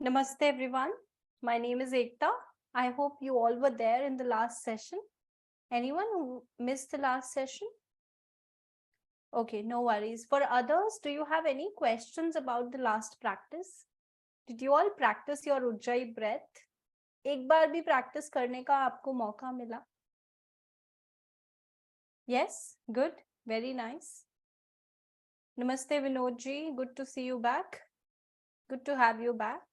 Namaste everyone. My name is Ekta. I hope you all were there in the last session. Anyone who missed the last session? Okay, no worries. For others, do you have any questions about the last practice? Did you all practice your Ujjayi breath? एक बार भी practice करने का आपको मौका मिला? Yes, good. Very nice. Namaste Vinod ji. Good to see you back. Good to have you back.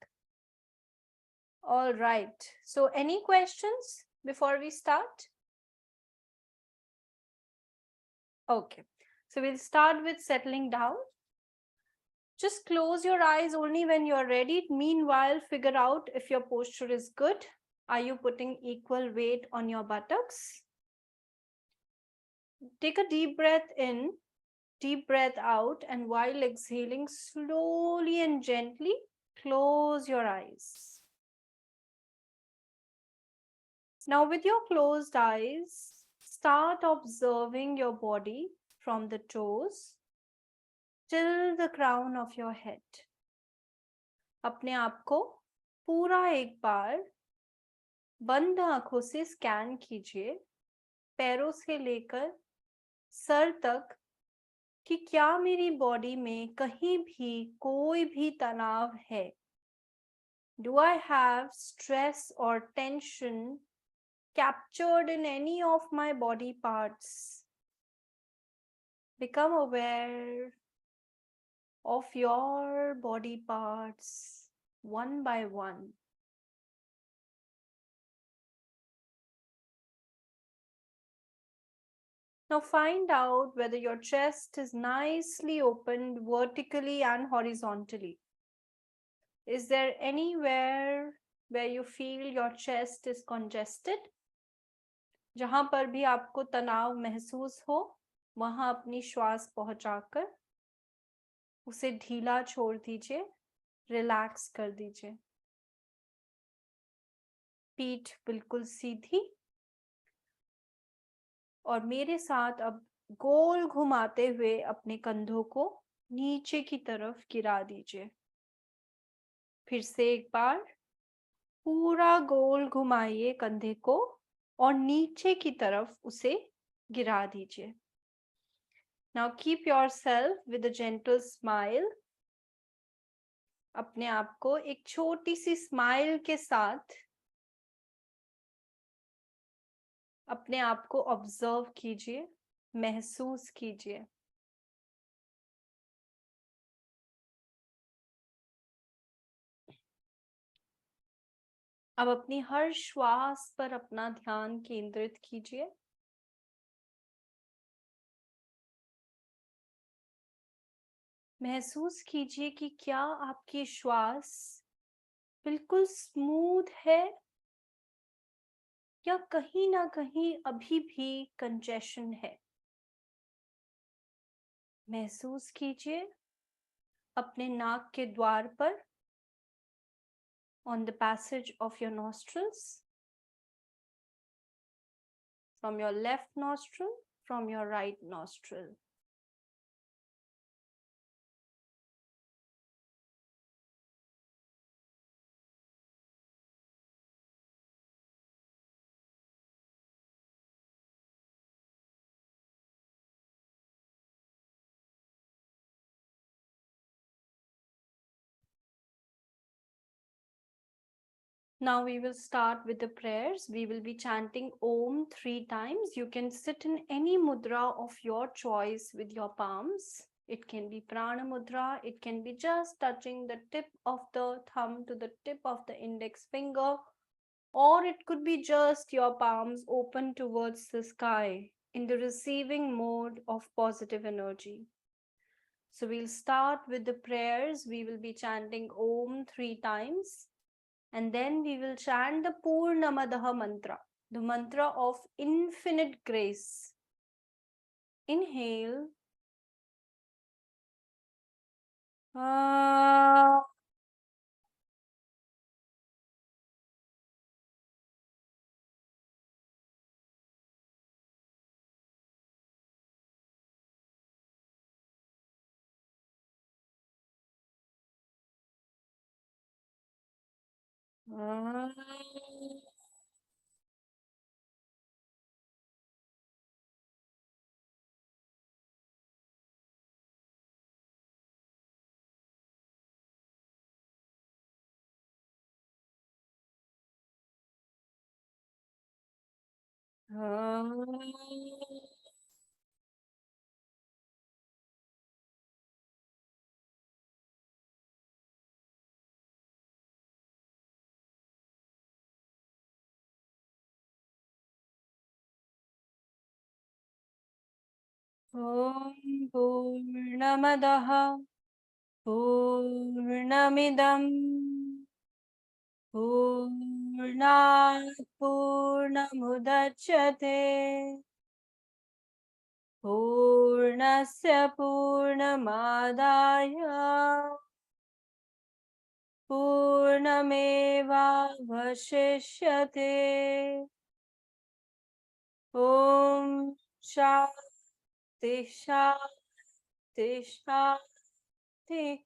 All right. So any questions before we start? Okay. So we'll start with settling down. Just close your eyes only when you're ready. Meanwhile, figure out if your posture is good. Are you putting equal weight on your buttocks? Take a deep breath in, deep breath out, and while exhaling slowly and gently, close your eyes. Now with your closed eyes, start observing your body from the toes till the crown of your head. अपने आप को पूरा एक बार बंद आंखों से scan कीजिए, पैरों से लेकर सर तक, कि क्या मेरी बॉडी में कहीं भी कोई भी तनाव है? Do I have stress or tension captured in any of my body parts? Become aware of your body parts one by one. Now find out whether your chest is nicely opened vertically and horizontally. Is there anywhere where you feel your chest is congested? जहां पर भी आपको तनाव महसूस हो, वहां अपनी श्वास पहुंचाकर उसे ढीला छोड़ दीजिए, रिलैक्स कर दीजिए. पीठ बिल्कुल सीधी और मेरे साथ अब गोल घुमाते हुए अपने कंधों को नीचे की तरफ गिरा दीजिए. फिर से एक बार पूरा गोल घुमाइए कंधे को और नीचे की तरफ उसे गिरा दीजिए. Now keep yourself with a gentle smile. अपने आप को एक छोटी सी स्माइल के साथ अपने आप को ऑब्जर्व कीजिए, महसूस कीजिए. अब अपनी हर श्वास पर अपना ध्यान केंद्रित कीजिए. महसूस कीजिए कि क्या आपकी श्वास बिल्कुल स्मूथ है या कहीं ना कहीं अभी भी कंजेशन है. महसूस कीजिए अपने नाक के द्वार पर, on the passage of your nostrils, from your left nostril, from your right nostril. Now we will start with the prayers. We will be chanting Om 3 times. You can sit in any mudra of your choice with your palms. It can be Prana Mudra. It can be just touching the tip of the thumb to the tip of the index finger. Or it could be just your palms open towards the sky in the receiving mode of positive energy. So we'll start with the prayers. We will be chanting Om 3 times. And then we will chant the Purnamadaha mantra, the mantra of infinite grace. Inhale. ॐ पूर्णमदः पूर्णमिदं पूर्णात् पूर्णमुदच्यते पूर्णस्य पूर्णमादाय पूर्णमेवावशिष्यते। ॐ शान्ति शान्ति शान्तिः।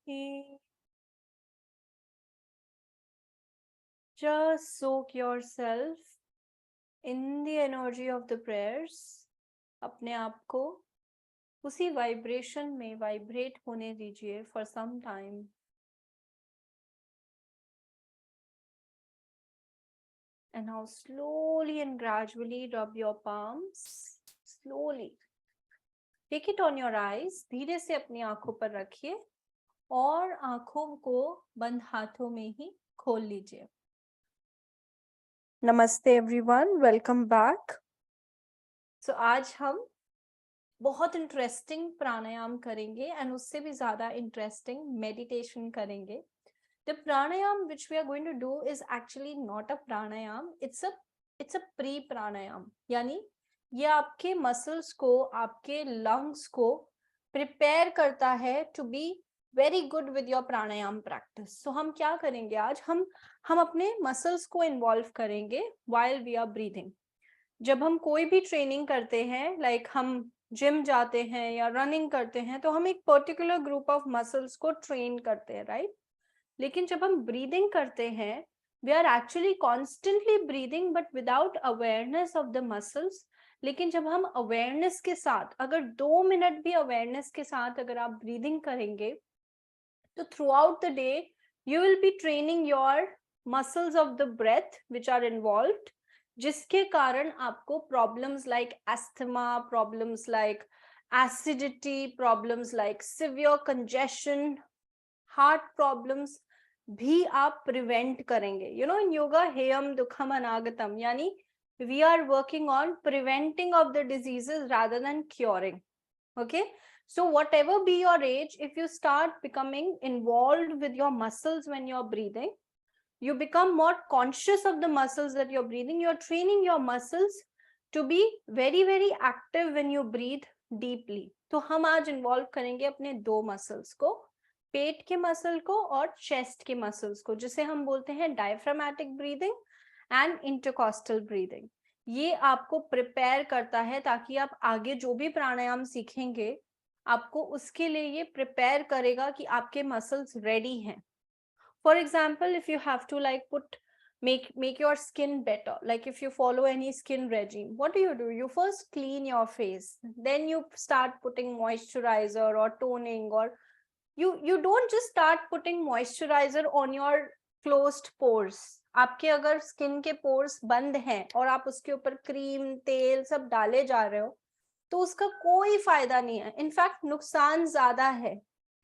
Just soak yourself in the energy of the prayers. अपने आप को उसी वाइब्रेशन में वाइब्रेट होने दीजिए for some time. And now slowly and gradually rub your palms. Slowly. Take it on your eyes. धीरे से अपनी आंखों पर रखिए और आंखों को बंद हाथों में ही खोल लीजिए. नमस्ते एवरीवन, वेलकम बैक. सो आज हम बहुत इंटरेस्टिंग प्राणायाम करेंगे एंड उससे भी ज्यादा इंटरेस्टिंग मेडिटेशन करेंगे. The pranayam which we are going to do is actually not a pranayam, it's a pre-pranayam. यानी ये आपके मसल्स को, आपके लंग्स को प्रिपेयर करता है to be very good with your pranayama practice. So हम क्या करेंगे आज, हम अपने मसल्स को इन्वॉल्व करेंगे while we are breathing. जब हम कोई भी ट्रेनिंग करते हैं, लाइक हम जिम जाते हैं या रनिंग करते हैं, तो हम एक पर्टिकुलर ग्रुप ऑफ मसल्स को ट्रेन करते हैं, राइट? लेकिन जब हम ब्रीदिंग करते हैं, we are actually constantly breathing but without awareness of the muscles. लेकिन जब हम अवेयरनेस के साथ, अगर 2 मिनट भी अवेयरनेस के साथ अगर आप ब्रीदिंग करेंगे, तो throughout the day you will be training your muscles of the breath which are involved, जिसके कारण आपको problems like asthma, problems like acidity, problems like severe congestion, heart problems भी आप प्रिवेंट करेंगे. यू नो, इन योगा हेयम दुखम अनागतम, यानी we are working on preventing of the diseases rather than curing. Okay, so whatever be your age, if you start becoming involved with your muscles when you're breathing, you become more conscious of the muscles that you're breathing. You're training your muscles to be very very active when you breathe deeply. तो हम आज involve करेंगे अपने 2 muscles को, पेट के muscle को और chest के मसल्स को, जिसे हम बोलते हैं diaphragmatic breathing and intercostal breathing. ये आपको प्रिपेयर करता है ताकि आप आगे जो भी प्राणायाम सीखेंगे, आपको उसके लिए ये प्रिपेयर करेगा कि आपके मसल्स रेडी हैं. For example, if you have to like make your skin better, like if you follow any skin regime, what do? You first clean your face, then you start putting moisturizer or toning, or you don't just start putting moisturizer on your closed pores. आपके अगर skin के pores बंद हैं और आप उसके ऊपर cream, तेल सब डाले जा रहे हो, तो उसका कोई फायदा नहीं है. इनफैक्ट नुकसान ज्यादा है,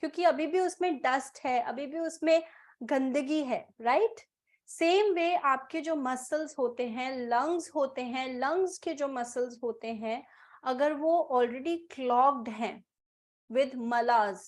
क्योंकि अभी भी उसमें डस्ट है, अभी भी उसमें गंदगी है, राइट? सेम वे आपके जो मसल्स होते हैं, लंग्स होते हैं, लंग्स के जो मसल्स होते हैं, अगर वो ऑलरेडी क्लॉग्ड हैं विद मलाज,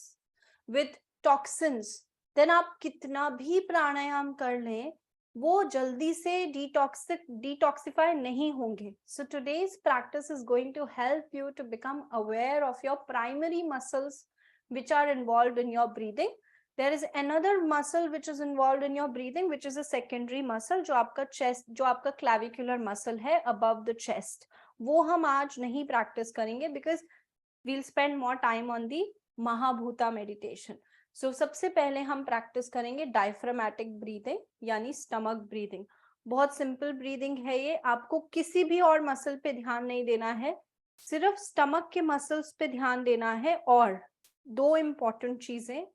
विद टॉक्सिन्स, देन आप कितना भी प्राणायाम कर लें, वो जल्दी से डिटॉक्सिफाई नहीं होंगे. So today's practice is going to help you to become aware of your primary muscles which are involved in your breathing. There is another muscle which is involved in your breathing, which is a secondary muscle, जो आपका chest, जो आपका clavicular muscle है above the chest. वो हम आज नहीं practice करेंगे because we'll spend more time on the Mahabhuta meditation. सो सबसे पहले हम प्रैक्टिस करेंगे डायफ्रामेटिक ब्रीदिंग यानी स्टमक ब्रीदिंग। बहुत सिंपल ब्रीदिंग है ये, आपको किसी भी और मसल पे ध्यान नहीं देना है, सिर्फ स्टमक के मसल्स पे ध्यान देना है। और दो इंपॉर्टेंट चीजें,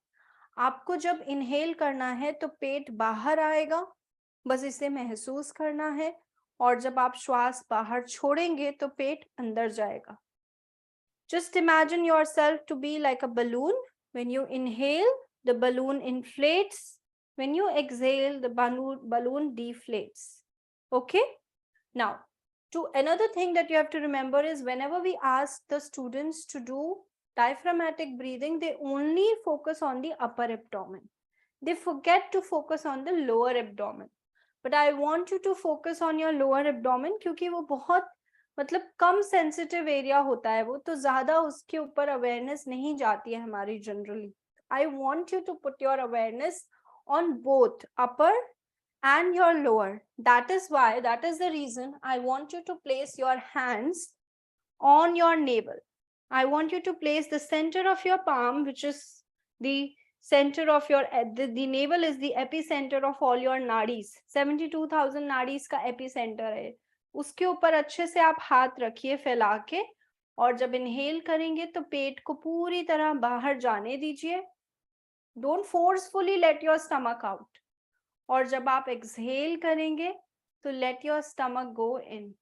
आपको जब इनहेल करना है तो पेट बाहर आएगा, बस इसे महसूस करना है, और जब आप श्वास बाहर छोड़ेंगे तो पेट अंदर जाएगा। Just imagine yourself to be like a balloon. When you inhale, the balloon inflates. When you exhale, the balloon deflates. Okay? Now, to another thing that you have to remember is whenever we ask the students to do diaphragmatic breathing, they only focus on the upper abdomen. They forget to focus on the lower abdomen. But I want you to focus on your lower abdomen क्योंकि वो बहुत मतलब कम sensitive area होता है, वो तो ज्यादा उसके ऊपर अवेयरनेस नहीं जाती है हमारी generally. I want you to put your awareness on both upper and your lower. That is why, that is the reason I want you to place your hands on your navel. I want you to place the center of your palm, which is the center of your, the navel is the epicenter of all your nadis. 72,000 nadis का epicenter है, उसके ऊपर अच्छे से आप हाथ रखिए फैला के, और जब इनहेल करेंगे तो पेट को पूरी तरह बाहर जाने दीजिए। Don't forcefully let your stomach out. और जब आप एक्सहेल करेंगे तो let your stomach go in.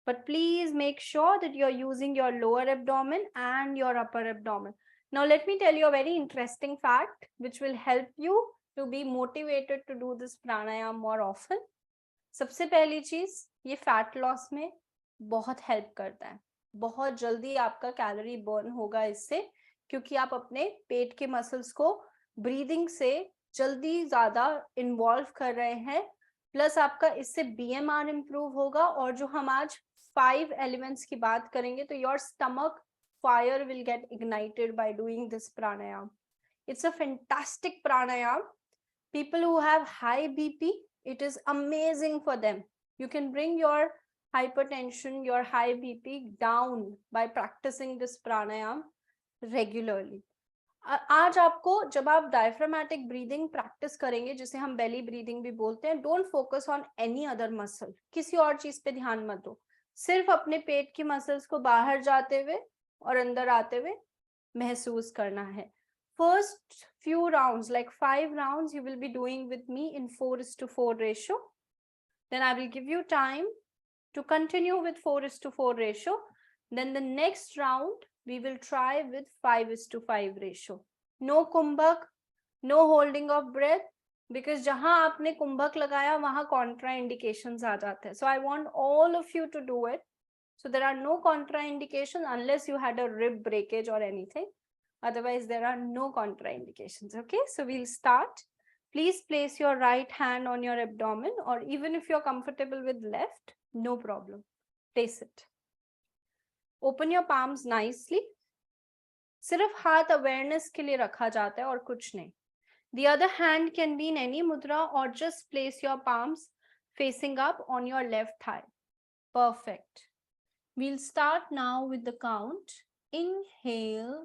But please make sure that you're using your lower abdomen and your upper abdomen. Now let me tell you a very interesting fact which will help you to be motivated to do this pranayama more often. सबसे पहली चीज, ये fat loss में बहुत help करता है, बहुत जल्दी आपका कैलोरी बर्न होगा इससे, क्योंकि आप अपने पेट के मसल्स को ब्रीदिंग से जल्दी ज्यादा इन्वॉल्व कर रहे हैं। प्लस आपका इससे BMR इंप्रूव होगा, और जो हम आज 5 एलिमेंट्स की बात करेंगे तो your stomach fire will get ignited by doing this pranayama. It's a fantastic pranayama. People who have high BP, it is amazing for them. You can bring your hypertension, your high BP down by practicing this pranayam regularly. आज आपको जब आप diaphragmatic breathing practice करेंगे, जिसे हम belly breathing भी बोलते हैं, don't focus on any other muscle, किसी और चीज पे ध्यान मत दो, सिर्फ अपने पेट की मसल्स को बाहर जाते हुए और अंदर आते हुए महसूस करना है। First few rounds, like 5 rounds, you will be doing with me in 4:4 ratio. Then I will give you time to continue with 4:4 ratio. Then the next round, we will try with 5:5 ratio. No kumbhak, no holding of breath, because जहां आपने कुंभक लगाया वहां contraindications आ जाते हैं. So I want all of you to do it. So there are no contraindications unless you had a rib breakage or anything. Otherwise, there are no contraindications. Okay, so we'll start. Please place your right hand on your abdomen, or even if you're comfortable with left, no problem. Place it. Open your palms nicely. सिर्फ हाथ awareness के लिए रखा जाता है और कुछ नहीं. The other hand can be in any mudra, or just place your palms facing up on your left thigh. Perfect. We'll start now with the count. Inhale.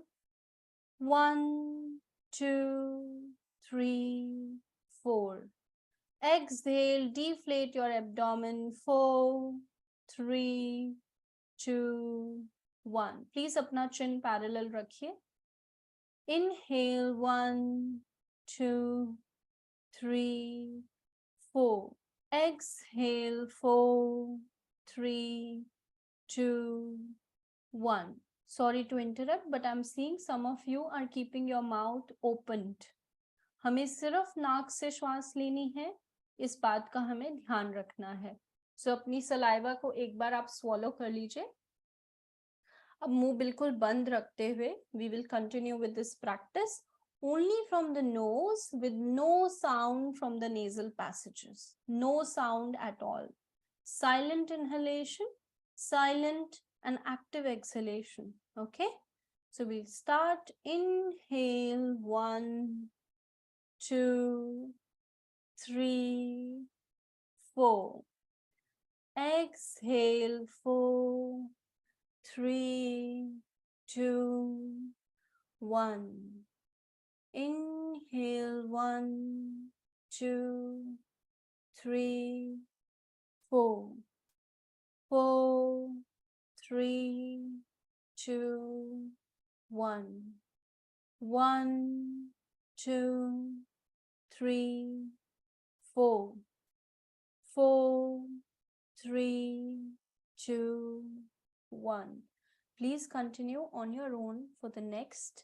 1, 2, 3, 4. Exhale, deflate your abdomen. 4, 3, 2, 1. Please अपना chin parallel रखिए. Inhale, 1, 2, 3, 4. Exhale, 4, 3, 2, 1. Sorry to interrupt, but I'm seeing some of you are keeping your mouth opened. हमें सिर्फ नाक से श्वास लेनी है, इस बात का हमें ध्यान रखना है. So अपनी सलाइवा को एक बार आप swallow कर लीजिए. अब मुंह बिल्कुल बंद रखते हुए we will continue with this practice only from the nose, with no sound from the nasal passages. No sound at all. Silent inhalation, silent and active exhalation. Okay, so we'll start. Inhale, 1, 2, 3, 4. Exhale, 4, 3, 2, 1. Inhale 1, 2, 3, 4. 4, 3, 2, 1. 1, 2, 3, 4. 4, 3, 2, 1. Please continue on your own for the next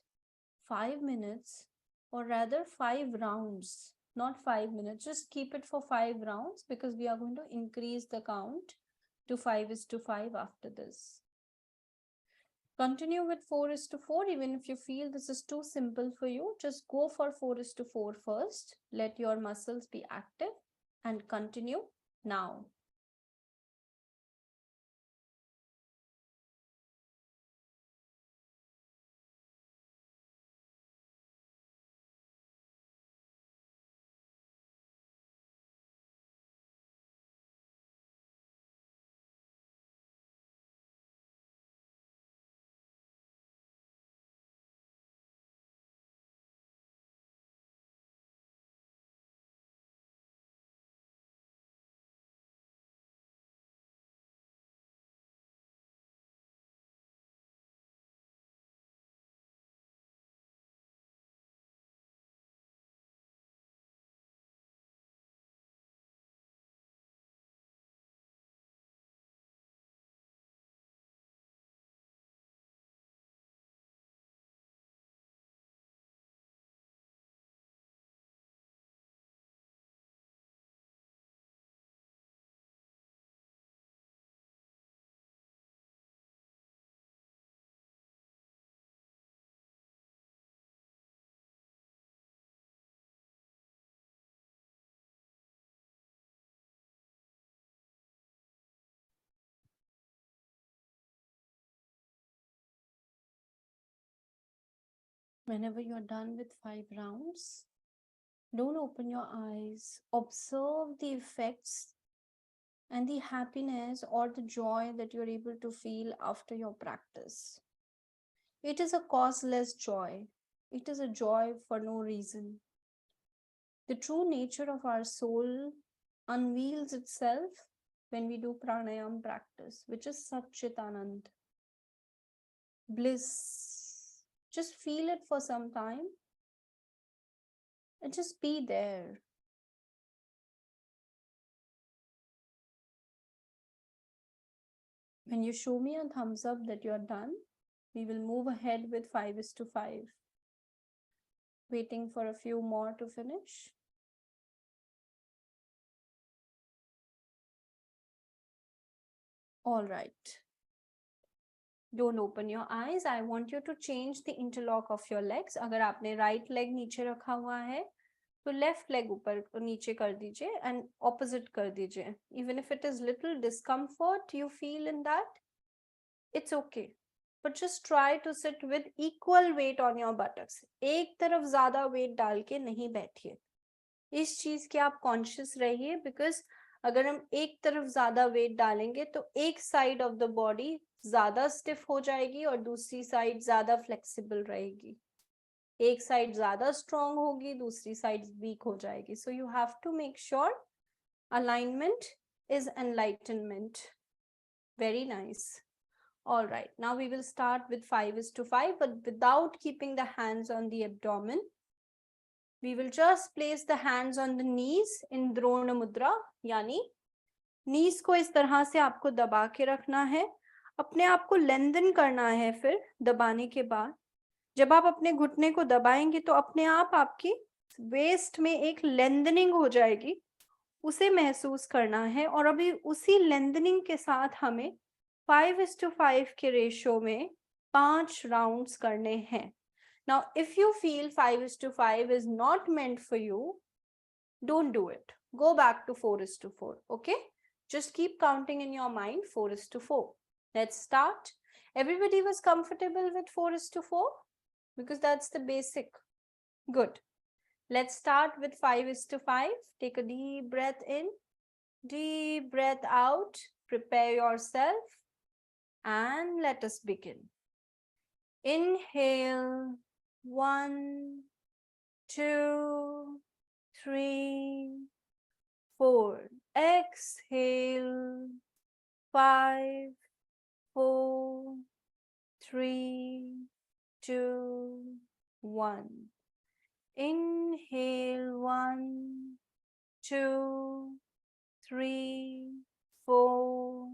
5 minutes, or rather 5 rounds, not 5 minutes. Just keep it for 5 rounds because we are going to increase the count to 5:5 after this. Continue with 4:4. Even if you feel this is too simple for you, just go for 4:4 first. Let your muscles be active and continue now. Whenever you're done with 5 rounds, don't open your eyes. Observe the effects and the happiness or the joy that you're able to feel after your practice. It is a causeless joy. It is a joy for no reason. The true nature of our soul unveils itself when we do pranayama practice, which is Satchitanand, bliss. Just feel it for some time and just be there. When you show me a thumbs up that you're done, we will move ahead with 5:5. Waiting for a few more to finish. All right. Don't open your eyes. I want you to change the interlock of your legs. अगर आपने right leg नीचे रखा हुआ है, तो left leg ऊपर नीचे कर दीजिए and opposite कर दीजिए. Even if it is little discomfort you feel in that, it's okay. But just try to sit with equal weight on your buttocks. एक तरफ ज़्यादा weight डाल के नहीं बैठिए. इस चीज़ के आप conscious रहिए, because अगर हम एक तरफ ज़्यादा weight डालेंगे तो एक side of the body ज़्यादा stiff हो जाएगी और दूसरी side ज़्यादा flexible रहेगी. एक side ज़्यादा strong होगी, दूसरी side weak हो जाएगी. So you have to make sure alignment is enlightenment. Very nice. All right, now we will start with 5:5, but without keeping the hands on the abdomen. We will just place the hands on the knees in Drona Mudra, यानी knees को इस तरह से आपको दबा के रखना है. अपने आप को लेंथन करना है. फिर दबाने के बाद जब आप अपने घुटने को दबाएंगे तो अपने आप आपकी वेस्ट में एक लेंथनिंग हो जाएगी, उसे महसूस करना है. और अभी उसी लेंथनिंग के साथ हमें 5:5 के रेशो में 5 राउंड्स करने हैं. Now, if you feel 5:5 is not meant for you, don't do it. Go back to 4:4, okay? Just keep counting in your mind 4:4. Let's start. Everybody was comfortable with 4:4? Because that's the basic. Good. Let's start with 5:5. Take a deep breath in, deep breath out. Prepare yourself and let us begin. Inhale, 1, 2, 3, 4. Exhale. 5, 4, 3, 2, 1. Inhale. 1, 2, 3, 4,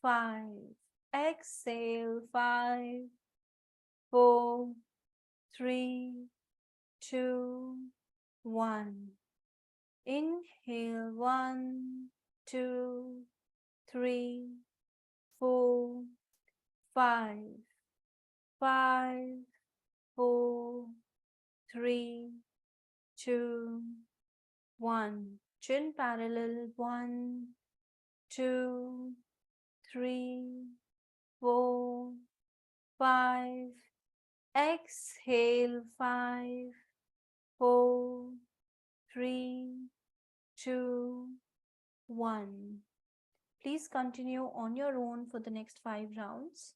5. Exhale. 5, 4, 3, 2, 1. Inhale. 1, 2, 3, 4, 5. 5, 4, 3, 2, 1. Chin parallel. 1, 2, 3, 4, 5. Exhale. 5, 4, 3, 2, 1. Please continue on your own for the next 5 rounds.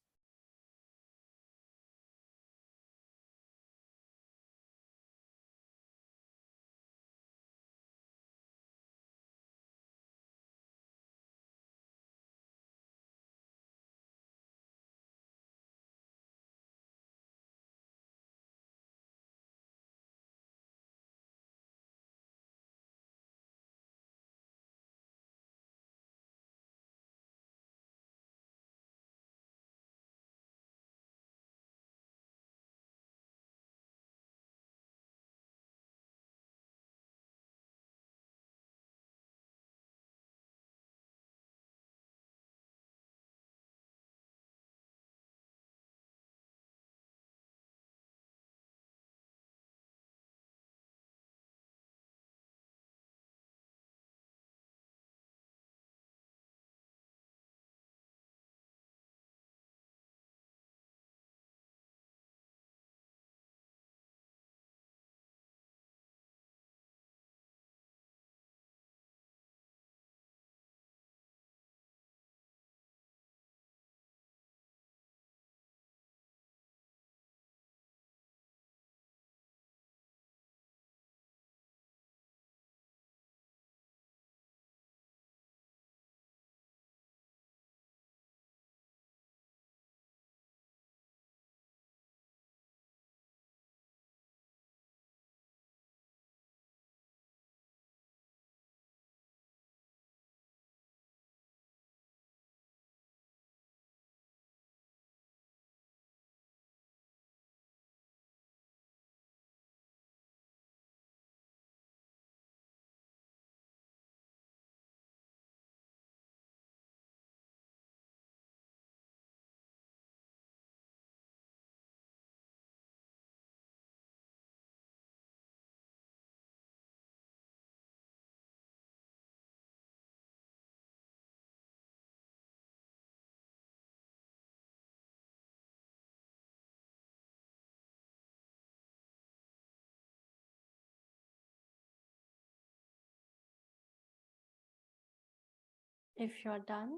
If you're done,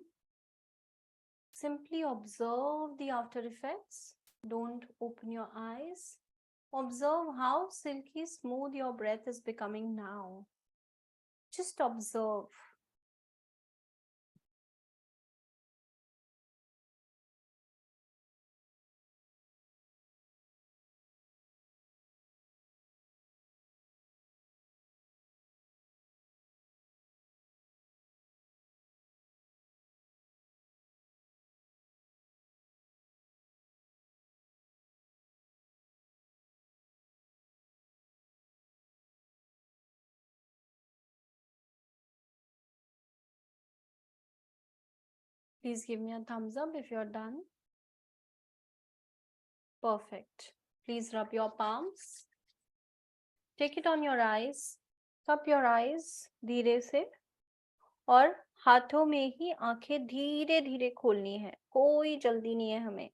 simply observe the after effects. Don't open your eyes. Observe how silky smooth your breath is becoming now. Just observe. Please give me a thumbs up if you're done. Perfect. Please rub your palms. Take it on your eyes. Cup your eyes धीरे से और हाथों में ही आंखें धीरे धीरे खोलनी है. कोई जल्दी नहीं है हमें.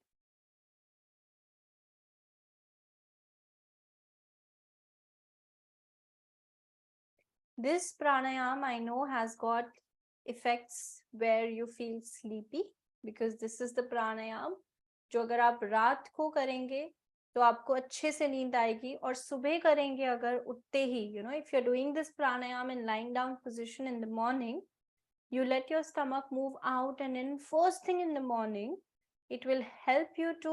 This pranayama I know has got effects where you feel sleepy because this is the pranayama जो अगर आप रात को करेंगे तो आपको अच्छे से नींद आएगी। और सुबह करेंगे अगर उठते ही, if you are doing this pranayama in lying down position in the morning, you let your stomach move out and in first thing in the morning, it will help you to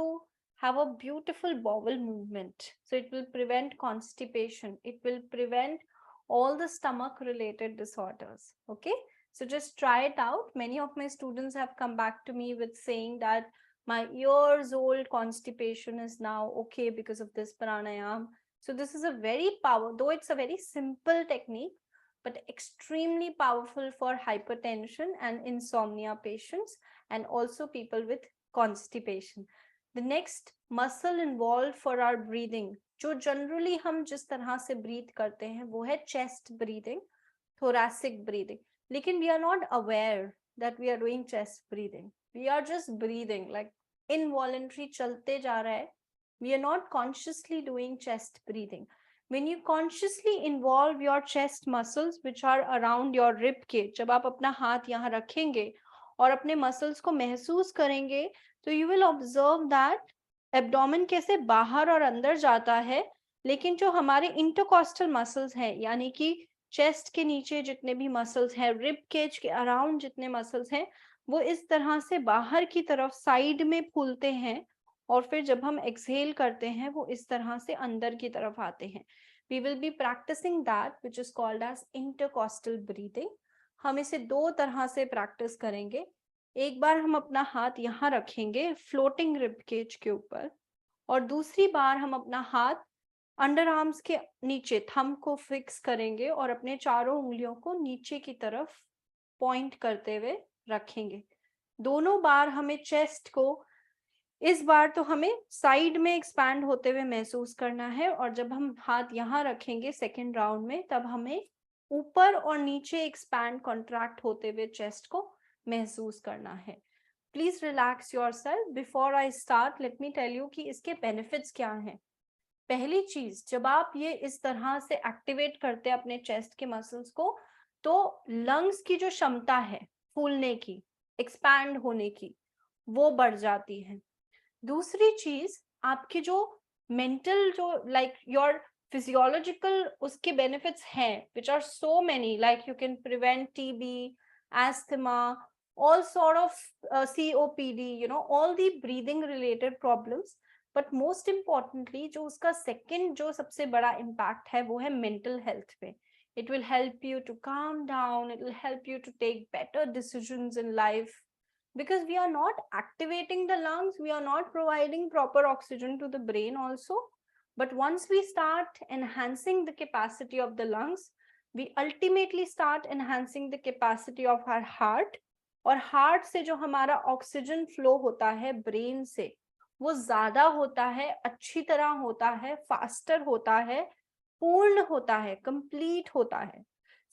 have a beautiful bowel movement. So it will prevent constipation, it will prevent all the stomach related disorders. Okay, so just try it out. Many of my students have come back to me with saying that my years old constipation is now okay because of this pranayam. So this is a very though it's a very simple technique, but extremely powerful for hypertension and insomnia patients, and also people with constipation. The next muscle involved for our breathing, जो generally हम जिस तरह से breathe करते हैं वो है chest breathing, thoracic breathing. लेकिन we are not aware that we are doing chest breathing. We are just breathing like involuntary चलते जा रहा है. We are not consciously doing chest breathing. When you consciously involve your chest muscles which are around your rib cage, जब आप अपना हाथ यहाँ रखेंगे और अपने muscles को महसूस करेंगे, तो you will observe that abdomen कैसे बाहर और अंदर जाता है, लेकिन जो हमारे intercostal muscles हैं, यानी कि chest के नीचे जितने भी muscles हैं, rib cage के around जितने muscles हैं, वो इस तरह से बाहर की तरफ side में फूलते हैं, और फिर जब हम एक्सहेल करते हैं वो इस तरह से अंदर की तरफ आते हैं. We will be practicing that which is called as intercostal breathing. हम इसे दो तरह से प्रैक्टिस करेंगे. एक बार हम अपना हाथ यहाँ रखेंगे फ्लोटिंग रिब केज के ऊपर, और दूसरी बार हम अपना हाथ अंडर आर्म्स के नीचे थंब को फिक्स करेंगे और अपने चारों उंगलियों को नीचे की तरफ पॉइंट करते हुए रखेंगे. दोनों बार हमें चेस्ट को इस बार तो हमें साइड में एक्सपैंड होते हुए महसूस करना है, और जब हम हाथ यहाँ रखेंगे सेकेंड राउंड में, तब हमें ऊपर और नीचे एक्सपैंड कॉन्ट्रैक्ट होते हुए चेस्ट को महसूस करना है. Please relax yourself. Before I start let me tell you कि इसके बेनिफिट्स क्या हैं. पहली चीज, जब आप ये इस तरह से एक्टिवेट करते हैं अपने चेस्ट के मसल्स को, तो लंग्स की जो क्षमता है फूलने की, एक्सपैंड होने की, वो बढ़ जाती है. दूसरी चीज, आपके जो मेंटल जो लाइक योर फिजियोलॉजिकल उसके बेनिफिट्स हैं which are so many, like you can prevent TB, asthma, all sort of COPD, all the breathing related problems. But most importantly, जो उसका second जो सबसे बड़ा impact है वो है mental health पे. It will help you to calm down, it will help you to take better decisions in life, because we are not activating the lungs, we are not providing proper oxygen to the brain also. But once we start enhancing the capacity of the lungs, we ultimately start enhancing the capacity of our heart. और heart से जो हमारा oxygen flow होता है brain से, वो ज्यादा होता है, अच्छी तरह होता है, फास्टर होता है, पूर्ण होता है, कंप्लीट होता है.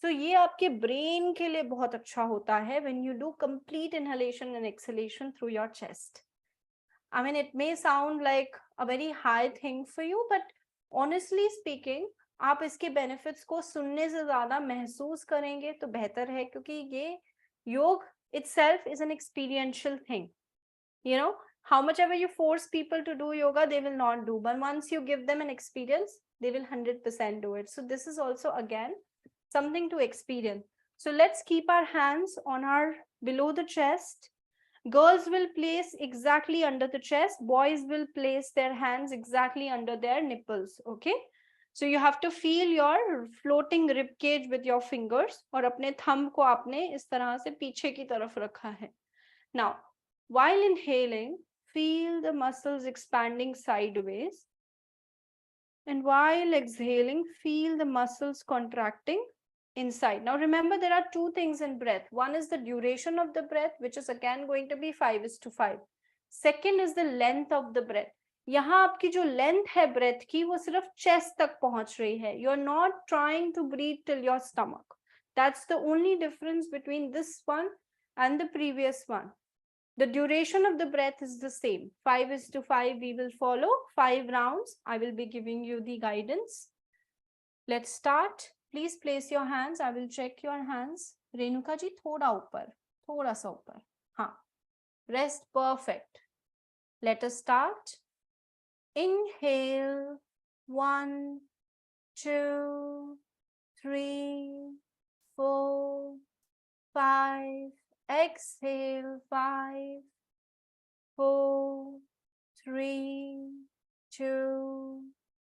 सो ये आपके ब्रेन के लिए बहुत अच्छा होता है when you do complete inhalation and exhalation through your chest. I mean, it may sound like a very high thing for you, but honestly speaking, आप इसके बेनिफिट्स को सुनने से ज्यादा महसूस करेंगे तो बेहतर है, क्योंकि ये योग itself is an experiential thing. How much ever you force people to do yoga, they will not do, but once you give them an experience, they will 100% do it. So this is also again something to experience. So let's keep our hands on our below the chest. Girls will place exactly under the chest, boys will place their hands exactly under their nipples. Okay, so you have to feel your floating rib cage with your fingers, और अपने thumb को आपने इस तरह से पीछे की तरफ रखा है. Now, while inhaling, feel the muscles expanding sideways, and while exhaling, feel the muscles contracting inside. Now remember, there are two things in breath. One is the duration of the breath, which is again going to be 5:5. Second is the length of the breath. यहाँ आपकी जो length है breath की वो सिर्फ chest तक पहुंच रही है. You are not trying to breathe till your stomach. That's the only difference between this one and the previous one. The duration of the breath is the same. 5:5 we will follow 5 rounds. I will be giving you the guidance. Let's start. Please place your hands. I will check your hands. Renuka ji थोड़ा ऊपर, थोड़ा सा ऊपर. हाँ, rest. Perfect. Let us start. Inhale, 1, 2, 3, 4, 5. Exhale, 5, 4, 3, 2,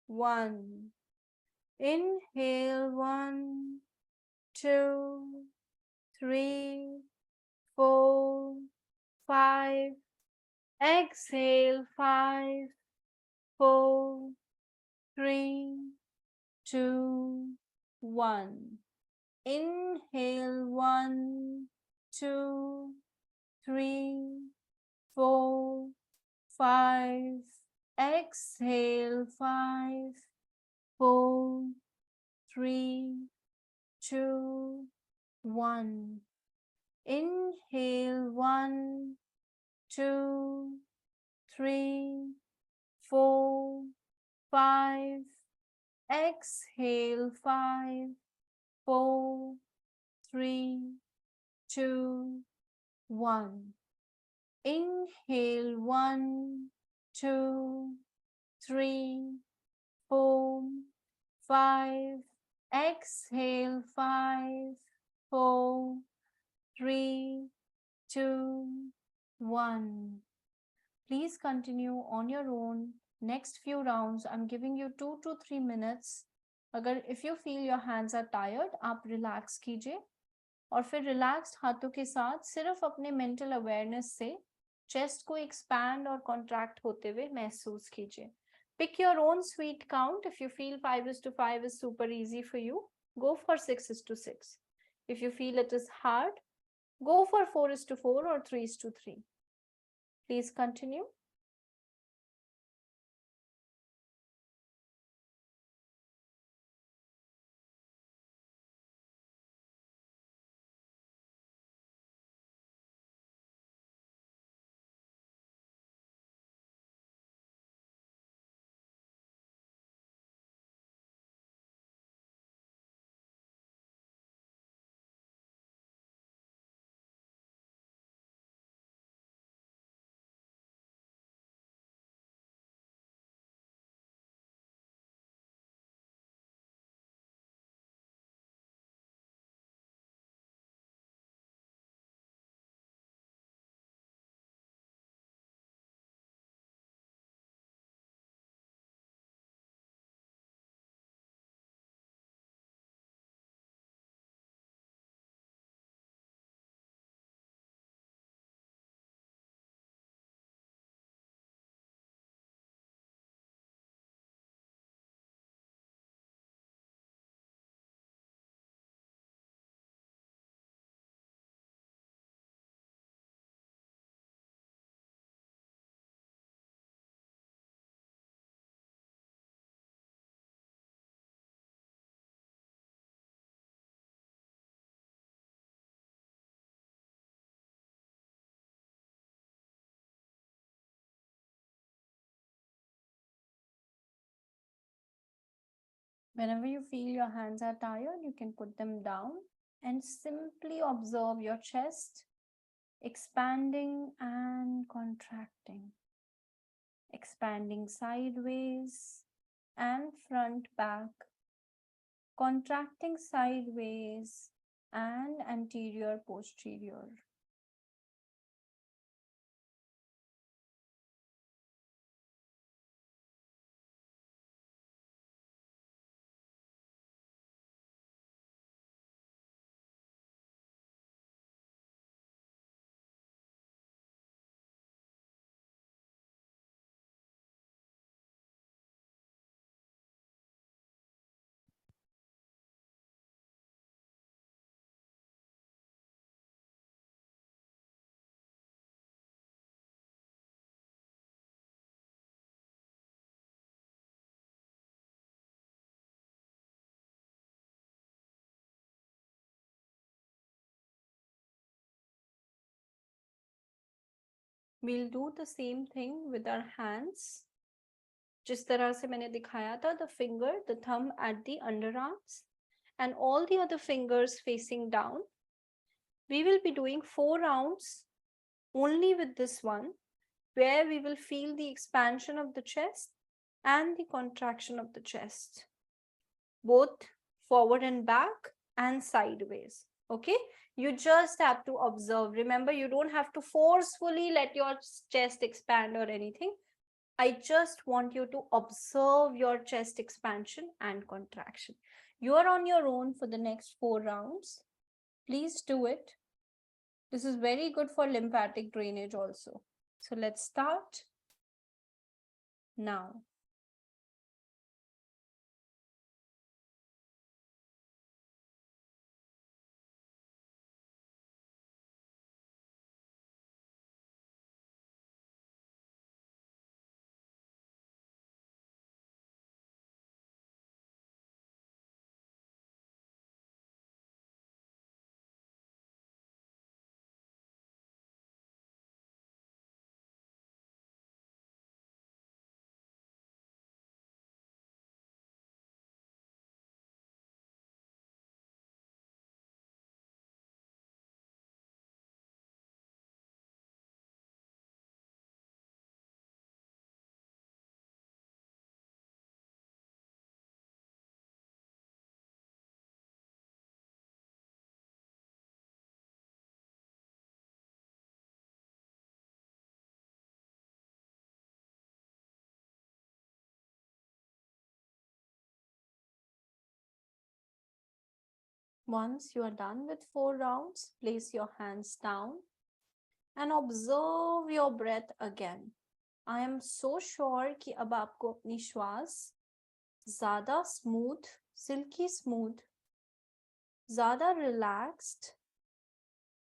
1. Inhale, 1, 2, 3, 4, 5. Exhale, 5, 4, 3, 2, 1. Inhale, 1, 2, 3, 4, 5. Exhale, 5, 4, 3, 2, 1. Inhale, 1, 2, 3, 4, 5. Exhale, 5, 4, 3, 2, 1. Inhale, 1, 2, 3, 4, 5. Exhale, 5, 4, 3, 2, 1. Please continue on your own. Next few rounds, I'm giving you 2 to 3 minutes. अगर if you feel your hands are tired, आप relax कीजिए और फिर relaxed हाथों के साथ सिर्फ अपने mental awareness से chest को expand और contract होते हुए महसूस कीजिए. Pick your own sweet count. If you feel 5 is to 5 is super easy for you, go for 6 is to 6. If you feel it is hard, go for 4 is to 4 or 3 is to 3. Please continue. Whenever you feel your hands are tired, you can put them down and simply observe your chest expanding and contracting, expanding sideways and front back, contracting sideways and anterior posterior. We'll do the same thing with our hands. जिस तरह से मैंने दिखाया था, the finger, the thumb at the underarms and all the other fingers facing down. We will be doing 4 rounds only with this one, where we will feel the expansion of the chest and the contraction of the chest, both forward and back and sideways. Okay, you just have to observe. Remember, you don't have to forcefully let your chest expand or anything. I just want you to observe your chest expansion and contraction. You are on your own for the next 4 rounds. Please do it. This is very good for lymphatic drainage also. So let's start now. Once you are done with 4 rounds, place your hands down and observe your breath again. I am so sure कि अब आपको अपनी श्वास ज़्यादा smooth, silkie smooth, ज़्यादा relaxed,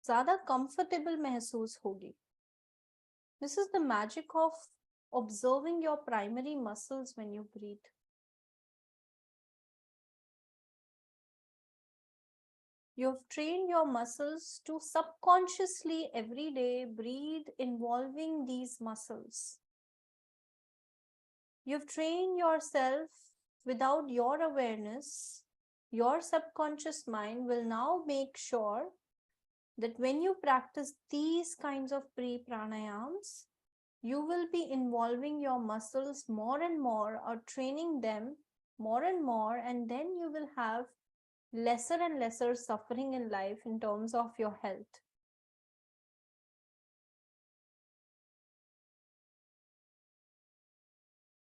ज़्यादा comfortable महसूस होगी. This is the magic of observing your primary muscles when you breathe. You've trained your muscles to subconsciously every day breathe involving these muscles. You've trained yourself without your awareness. Your subconscious mind will now make sure that when you practice these kinds of pre-pranayams, you will be involving your muscles more and more or training them more and more, and then you will have lesser and lesser suffering in life in terms of your health.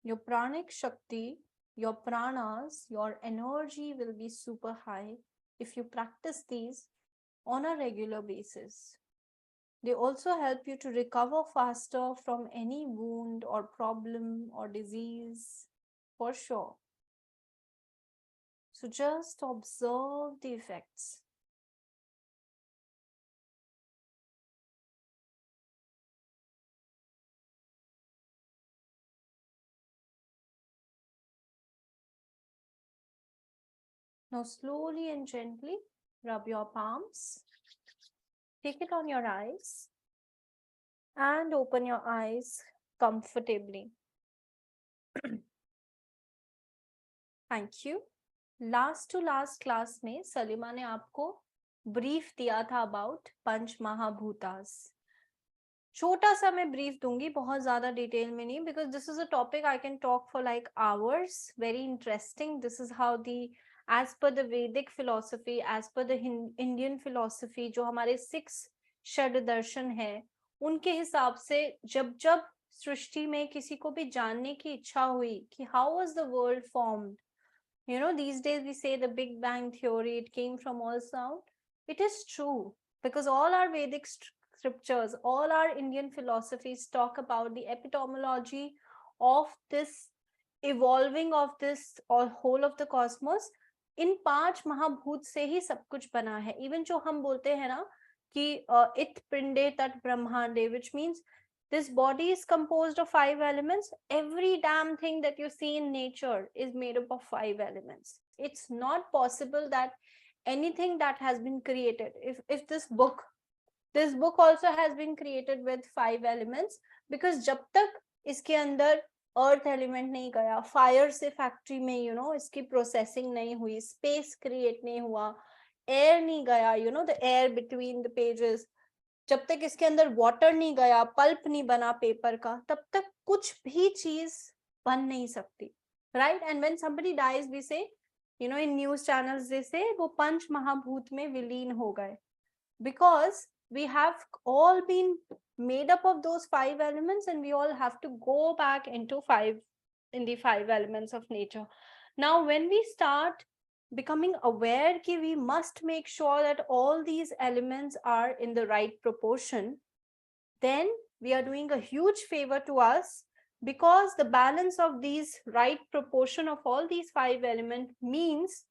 Your pranic shakti, your pranas, your energy will be super high if you practice these on a regular basis. They also help you to recover faster from any wound or problem or disease, for sure. So just observe the effects. Now slowly and gently rub your palms. Take it on your eyes and open your eyes comfortably. Thank you. Last to last class में सलीमा ने आपको brief दिया था about पंच महाभूतास. छोटा सा मैं brief दूंगी, बहुत ज्यादा डिटेल में नहीं, because this is a topic I can talk for like hours. Very interesting. This is how the as per the Vedic philosophy, as per the Indian philosophy, जो हमारे 6 षड दर्शन है, उनके हिसाब से जब जब सृष्टि में किसी को भी जानने की इच्छा हुई कि how was the world formed. You know, these days we say the Big Bang Theory, it came from all sound. It is true, because all our Vedic scriptures, all our Indian philosophies talk about the epistemology of this evolving of this or whole of the cosmos. इन 5 महाभूत से ही सब कुछ बना है. Even जो हम बोलते हैं ना कि इत पिंडे तट ब्रह्मांडे, which means this body is composed of 5 elements. Every damn thing that you see in nature is made up of 5 elements. It's not possible that anything that has been created, if this book also has been created with 5 elements, because जब तक इसके अंदर earth element नहीं गया, fire से factory में इसकी processing नहीं हुई, स्पेस क्रिएट नहीं हुआ, एयर नहीं गया, the air between the pages, जब तक इसके अंदर वाटर नहीं गया, पल्प नहीं बना पेपर का, तब तक कुछ भी चीज बन नहीं सकती, right? And when somebody dies, we say, in news channels they say वो पंच महाभूत में विलीन हो गए, because we have all been made up of those 5 elements, and we all have to go back into the 5 elements of nature. Now when we start becoming aware that we must make sure that all these elements are in the right proportion, then we are doing a huge favor to us, because the balance of these right proportion of all these 5 elements means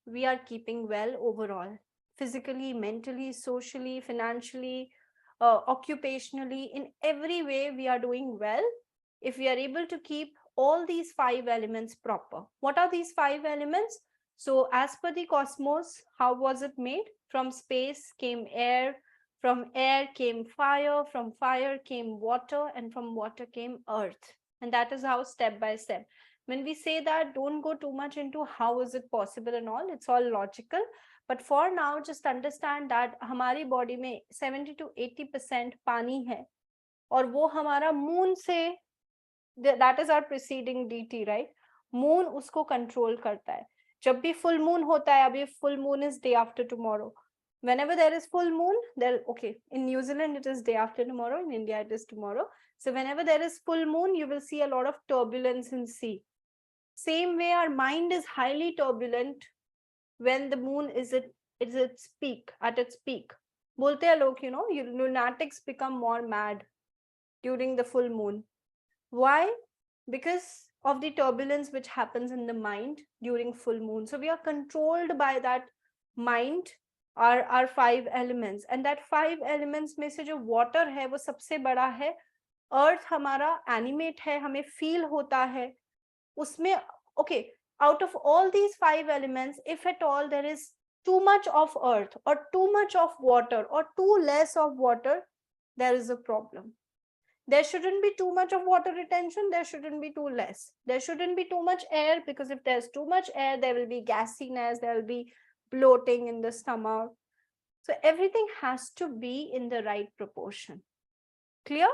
we are keeping well overall, physically, mentally, socially, financially, occupationally, in every way we are doing well if we are able to keep all these 5 elements proper. What are these 5 elements? So as per the cosmos, how was it made? From space came air, from air came fire, from fire came water, and from water came earth. And that is how, step by step. When we say that, don't go too much into how is it possible and all. It's all logical. But for now, just understand that हमारी body में 70 to 80% पानी है, और वो हमारा moon से, that is our preceding deity, right? Moon उसको control करता है. जब भी full moon होता है, अभी full moon is day after tomorrow. Whenever there is full moon, in New Zealand it is day after tomorrow, in India it is tomorrow. So whenever there is full moon, you will see a lot of turbulence in sea. Same way, our mind is highly turbulent when the moon is at its peak. बोलते हैं लोग, lunatics become more mad during the full moon. Why? Because of the turbulence which happens in the mind during full moon. So we are controlled by that mind, our 5 elements, and that 5 elements में से जो water है वो सबसे बड़ा है. Earth हमारा animate है, हमें feel होता है उसमें. Okay, out of all these 5 elements, if at all there is too much of earth or too much of water or too less of water, there is a problem. There shouldn't be too much of water retention, there shouldn't be too less. There shouldn't be too much air, because if there's too much air, there will be gassiness, there will be bloating in the stomach. So everything has to be in the right proportion. Clear?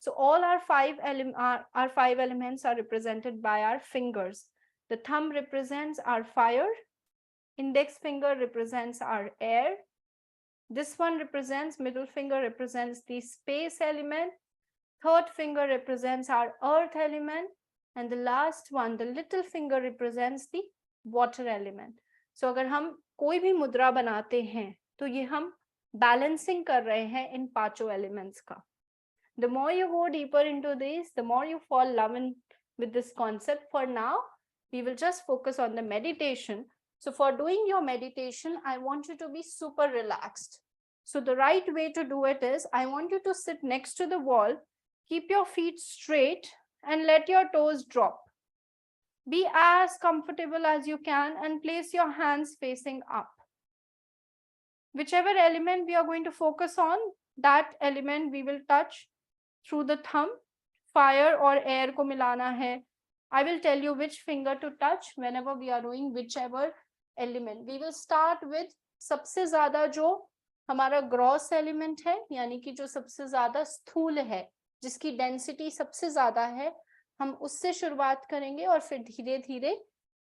So all our 5 elements are represented by our fingers. The thumb represents our fire, index finger represents our air, this one represents, middle finger represents the space element, third finger represents our earth element, and the last one, the little finger, represents the water element. So अगर हम कोई भी मुद्रा बनाते हैं तो ये हम balancing कर रहे हैं इन 5 elements का. The more you go deeper into this, the more you fall in love with this concept. For now, we will just focus on the meditation. So for doing your meditation, I want you to be super relaxed. So the right way to do it is, I want you to sit next to the wall, keep your feet straight and let your toes drop. Be as comfortable as you can and place your hands facing up. Whichever element we are going to focus on, that element we will touch through the thumb. Fire or air ko milana hai. I will tell you which finger to touch whenever we are doing whichever element. We will start with सबसे ज़्यादा जो हमारा gross element है, यानी कि जो सबसे ज़्यादा स्थूल है, जिसकी density सबसे ज़्यादा है, हम उससे शुरुआत करेंगे और फिर धीरे धीरे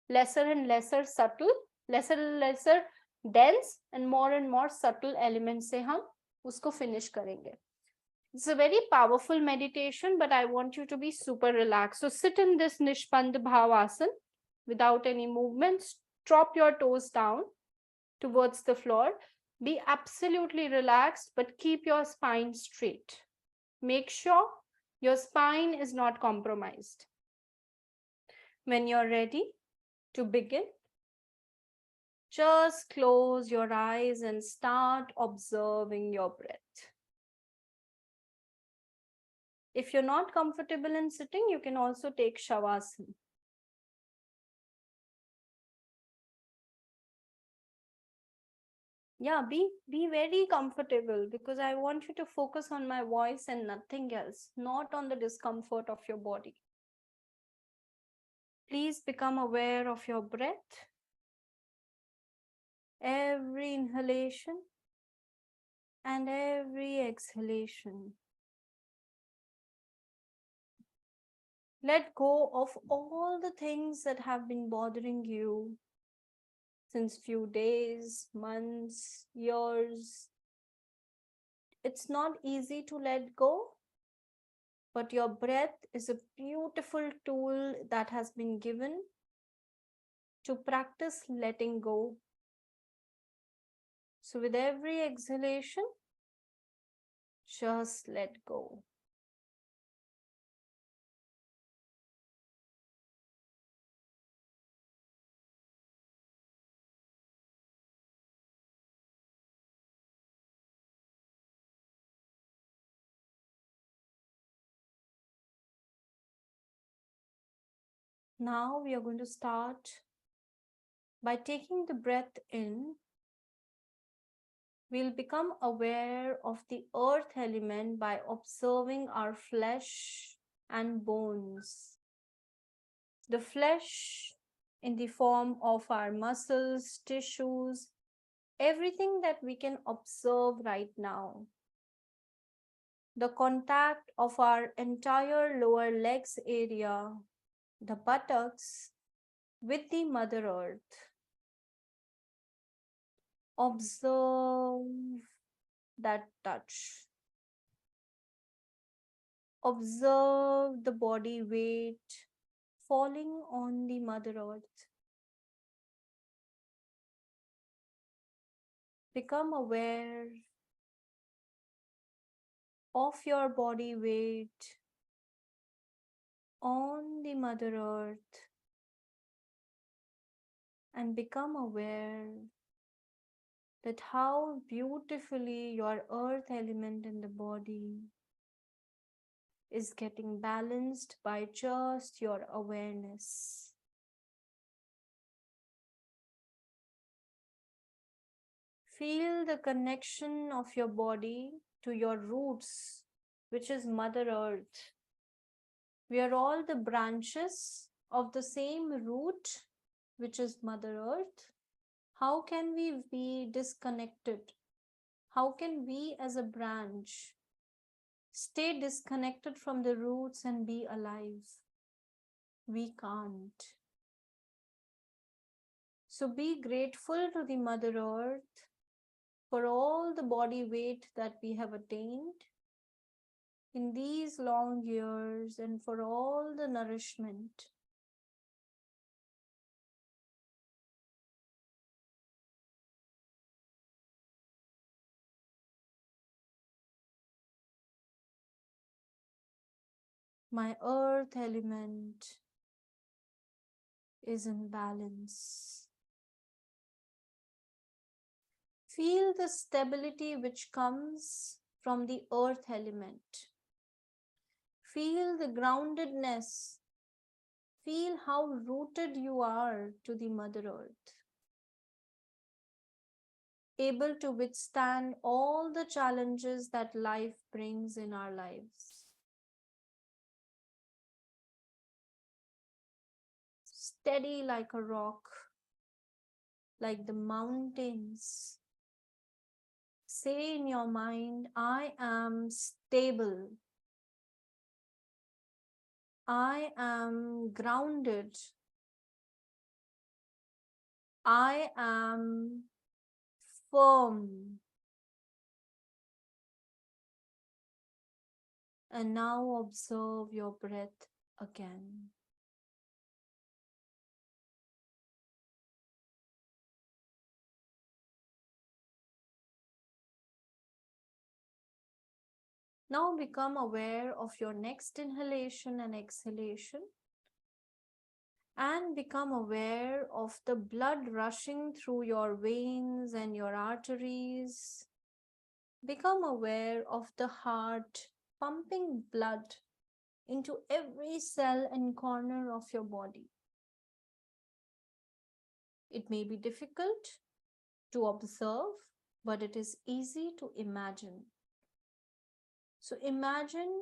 lesser and lesser subtle, lesser and lesser dense and more subtle elements से हम उसको finish करेंगे. It's a very powerful meditation, but I want you to be super relaxed. So sit in this Nishpand Bhavasana without any movements. Drop your toes down towards the floor. Be absolutely relaxed, but keep your spine straight. Make sure your spine is not compromised. When you're ready to begin, just close your eyes and start observing your breath. If you're not comfortable in sitting, you can also take Shavasana. Yeah, be very comfortable, because I want you to focus on my voice and nothing else, not on the discomfort of your body. Please become aware of your breath. Every inhalation and every exhalation. Let go of all the things that have been bothering you since few days, months, years. It's not easy to let go, but your breath is a beautiful tool that has been given to practice letting go. So, with every exhalation, just let go. Now, we are going to start by taking the breath in. We'll become aware of the earth element by observing our flesh and bones. The flesh in the form of our muscles, tissues, everything that we can observe right now. The contact of our entire lower legs area, the buttocks, with the Mother Earth. Observe that touch. Observe the body weight falling on the Mother Earth. Become aware of your body weight on the Mother Earth and become aware that how beautifully your earth element in the body is getting balanced by just your awareness. Feel the connection of your body to your roots, which is Mother Earth. We are all the branches of the same root, which is Mother Earth. How can we be disconnected? How can we, as a branch, stay disconnected from the roots and be alive? We can't. So be grateful to the Mother Earth for all the body weight that we have attained in these long years and for all the nourishment. My earth element is in balance. Feel the stability which comes from the earth element. Feel the groundedness. Feel how rooted you are to the Mother Earth. Able to withstand all the challenges that life brings in our lives. Steady like a rock, like the mountains. Say in your mind, I am stable. I am grounded. I am firm. And now observe your breath again. Now become aware of your next inhalation and exhalation. And become aware of the blood rushing through your veins and your arteries. Become aware of the heart pumping blood into every cell and corner of your body. It may be difficult to observe, but it is easy to imagine. So imagine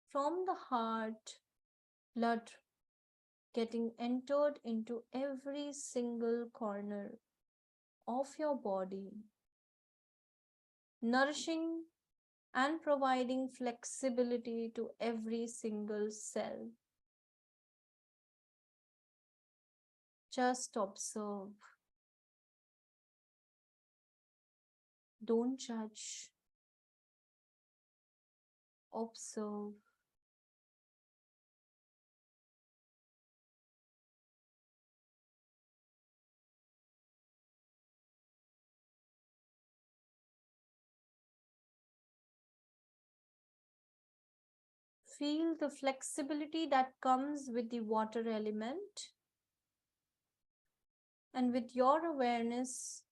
from the heart, blood getting entered into every single corner of your body, nourishing and providing flexibility to every single cell. Just observe. Don't judge. Observe. Feel the flexibility that comes with the water element. And with your awareness,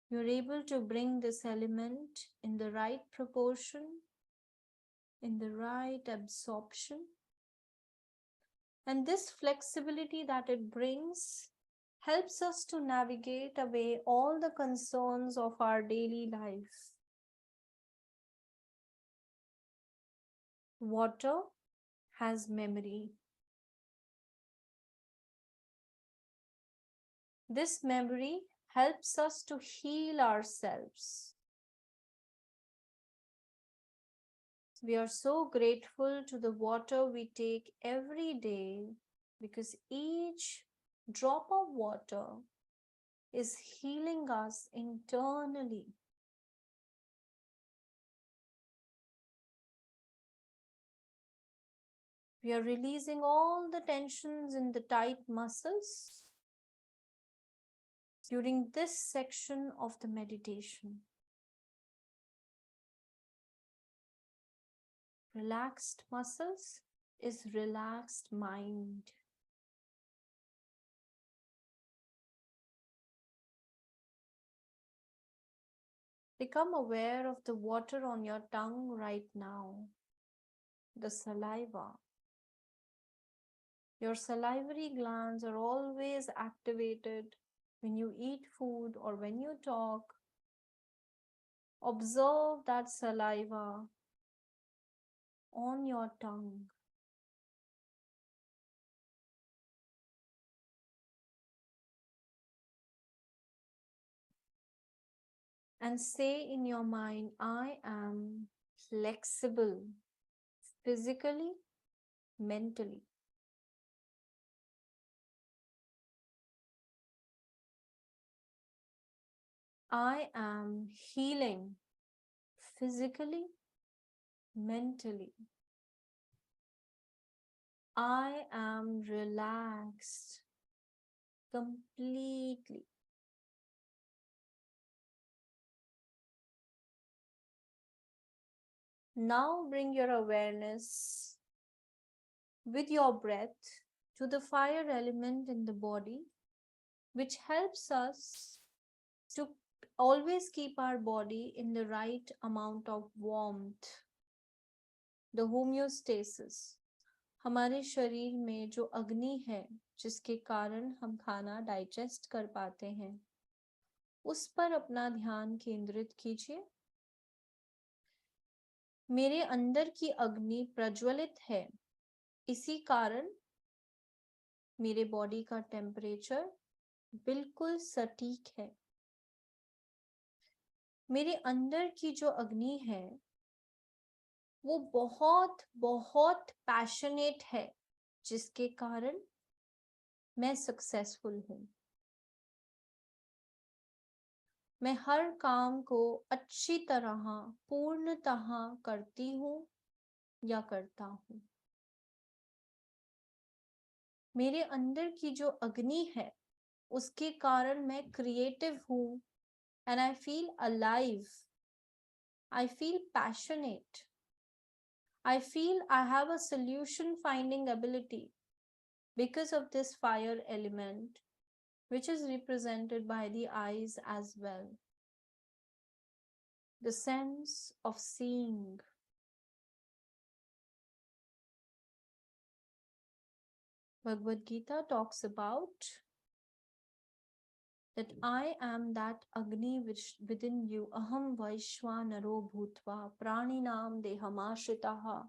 you're able to bring this element in the right proportion, in the right absorption. And this flexibility that it brings helps us to navigate away all the concerns of our daily life. Water has memory. This memory helps us to heal ourselves. We are so grateful to the water we take every day because each drop of water is healing us internally. We are releasing all the tensions in the tight muscles during this section of the meditation. Relaxed muscles is relaxed mind. Become aware of the water on your tongue right now, the saliva. Your salivary glands are always activated when you eat food or when you talk. Observe that saliva on your tongue. And say in your mind, I am flexible physically, mentally. I am healing physically, mentally. I am relaxed completely. Now bring your awareness with your breath to the fire element in the body, which helps us to always keep our body in the right amount of warmth. The homeostasis, हमारे शरीर में जो अग्नि है जिसके कारण हम खाना डाइजेस्ट कर पाते हैं, उस पर अपना ध्यान केंद्रित कीजिए. मेरे अंदर की अग्नि प्रज्वलित है, इसी कारण मेरे बॉडी का टेम्परेचर बिल्कुल सटीक है. मेरे अंदर की जो अग्नि है वो बहुत बहुत पैशनेट है, जिसके कारण मैं सक्सेसफुल हूँ. मैं हर काम को अच्छी तरह पूर्णतः करती हूँ या करता हूँ. मेरे अंदर की जो अग्नि है उसके कारण मैं क्रिएटिव हूँ and I feel alive. I feel passionate. I feel I have a solution finding ability because of this fire element, which is represented by the eyes as well. The sense of seeing. Bhagavad Gita talks about that I am that Agni which within you, Aham Vaishwanaro Bhutva, Praninam Dehamashitaha,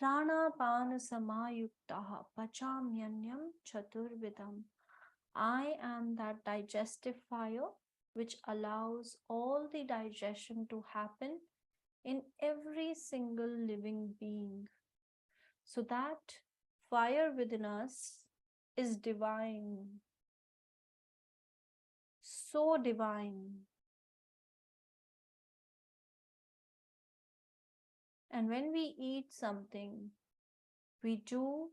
Pranapana Samayuktaha, Pachamyanyam Chaturvidam. I am that digestive fire which allows all the digestion to happen in every single living being. So that fire within us is divine. so divine. And when we eat something, we do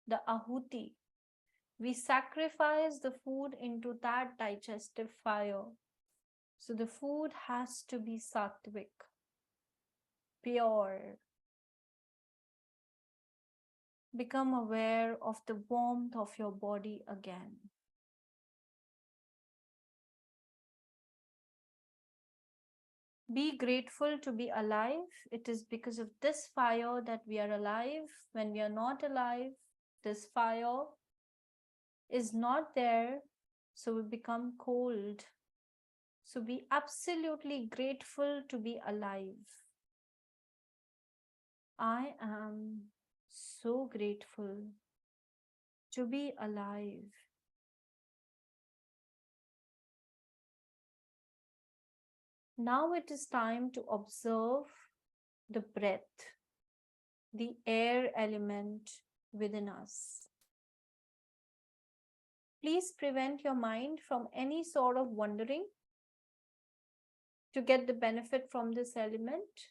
the ahuti. We sacrifice the food into that digestive fire. So the food has to be sattvic, pure. Become aware of the warmth of your body again. Be grateful to be alive. It is because of this fire that we are alive. When we are not alive, this fire is not there, so we become cold. So be absolutely grateful to be alive. I am so grateful to be alive. Now it is time to observe the breath, the air element within us. Please prevent your mind from any sort of wandering to get the benefit from this element,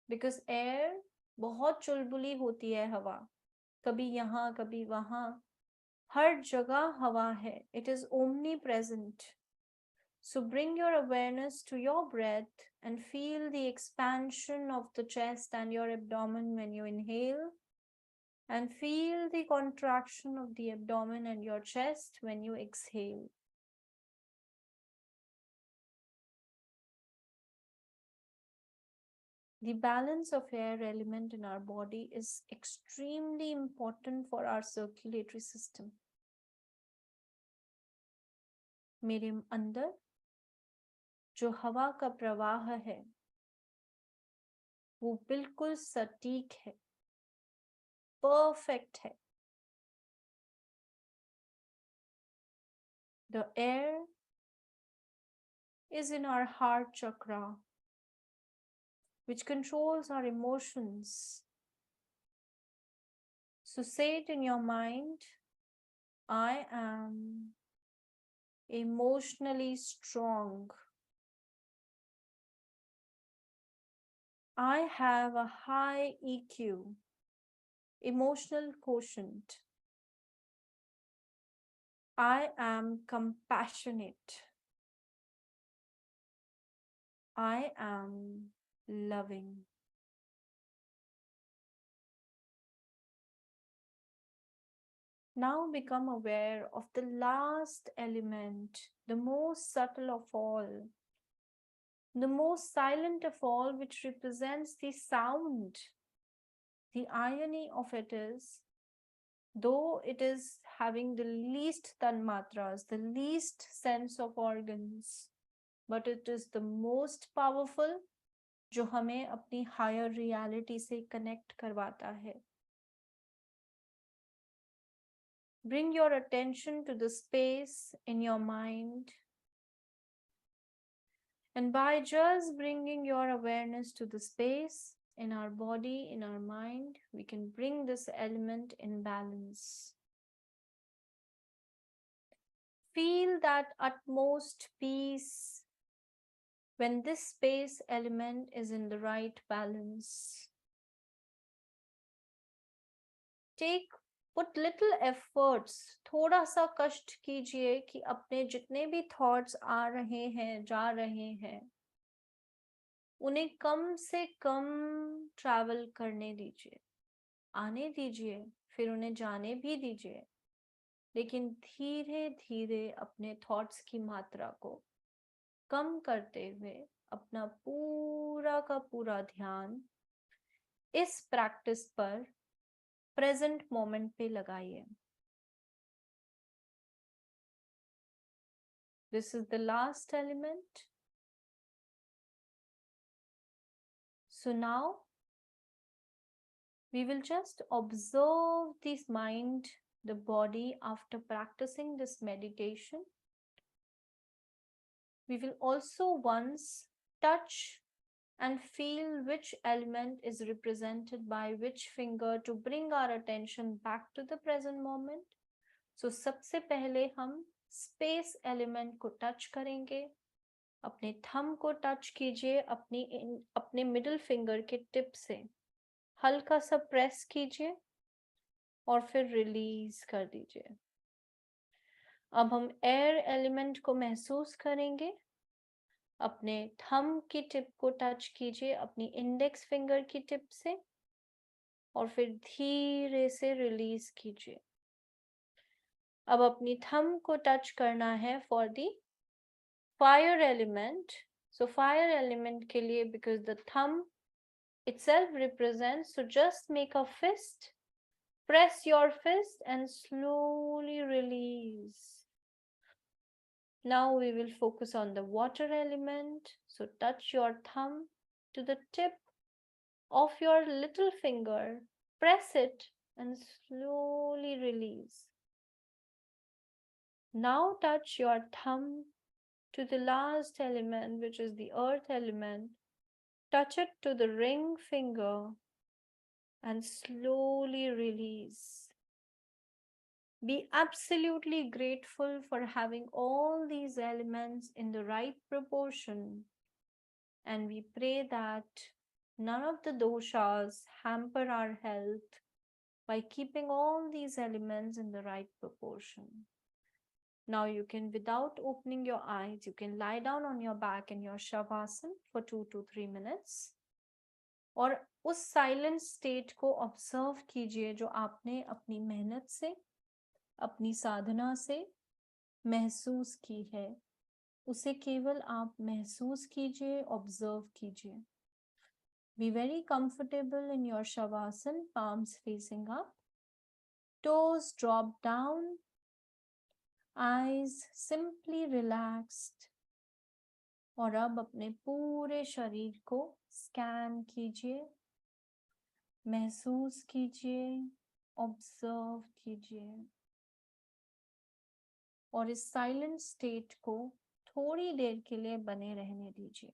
because air बहुत चुलबुली होती है हवा, कभी यहाँ कभी वहाँ, हर जगह हवा है. It is omnipresent. So bring your awareness to your breath and feel the expansion of the chest and your abdomen when you inhale, and feel the contraction of the abdomen and your chest when you exhale. The balance of air element in our body is extremely important for our circulatory system. मेरे अंदर जो हवा का प्रवाह है वो बिल्कुल सटीक है, परफेक्ट है. The air is in our heart chakra, which controls our emotions. So say it in your mind, I am emotionally strong. I have a high EQ, emotional quotient. I am compassionate. I am loving. Now become aware of the last element, the most subtle of all, the most silent of all, which represents the sound. The irony of it is, though it is having the least tanmatras, the least sense of organs, but it is the most powerful, जो हमें अपनी higher reality से connect करवाता है. Bring your attention to the space in your mind, and by just bringing your awareness to the space in our body, in our mind, we can bring this element in balance. Feel that utmost peace when this space element is in the right balance. Put little efforts, थोड़ा सा कष्ट कीजिए कि अपने जितने भी thoughts आ रहे हैं, जा रहे हैं, उन्हें कम से कम travel करने दीजिए. आने दीजिए, फिर उन्हें जाने भी दीजिए, लेकिन धीरे धीरे अपने थॉट्स की मात्रा को कम करते हुए अपना पूरा का पूरा ध्यान इस प्रैक्टिस पर प्रेजेंट मोमेंट पे लगाइए. This is the last element. So now we will just observe this mind, the body after practicing this meditation. We will also once touch and feel which element is represented by which finger to bring our attention back to the present moment. So सबसे पहले हम space element को touch करेंगे. अपने thumb को touch कीजिए अपने middle finger के टिप से, हल्का सा प्रेस कीजिए और फिर रिलीज कर दीजिए। अब हम एयर एलिमेंट को महसूस करेंगे। अपने थंब की टिप को टच कीजिए अपनी इंडेक्स फिंगर की टिप से और फिर धीरे से रिलीज कीजिए। अब अपनी थंब को टच करना है for the fire element. So fire element के लिए, because the thumb itself represents, so just make a fist, press your fist and slowly release. Now we will focus on the water element. So touch your thumb to the tip of your little finger, press it and slowly release. Now touch your thumb to the last element, which is the earth element. Touch it to the ring finger and slowly release. Be absolutely grateful for having all these elements in the right proportion, and we pray that none of the doshas hamper our health by keeping all these elements in the right proportion. Now you can, without opening your eyes, you can lie down on your back in your shavasana for 2 to 3 minutes और उस silent state को observe कीजिए जो आपने अपनी मेहनत से, अपनी साधना से महसूस की है। उसे केवल आप महसूस कीजिए, ऑब्जर्व कीजिए। Be very comfortable in your shavasana, palms facing up, toes drop down, eyes simply relaxed। और अब अपने पूरे शरीर को स्कैन कीजिए, महसूस कीजिए, ऑब्जर्व कीजिए और इस साइलेंट स्टेट को थोड़ी देर के लिए बने रहने दीजिए।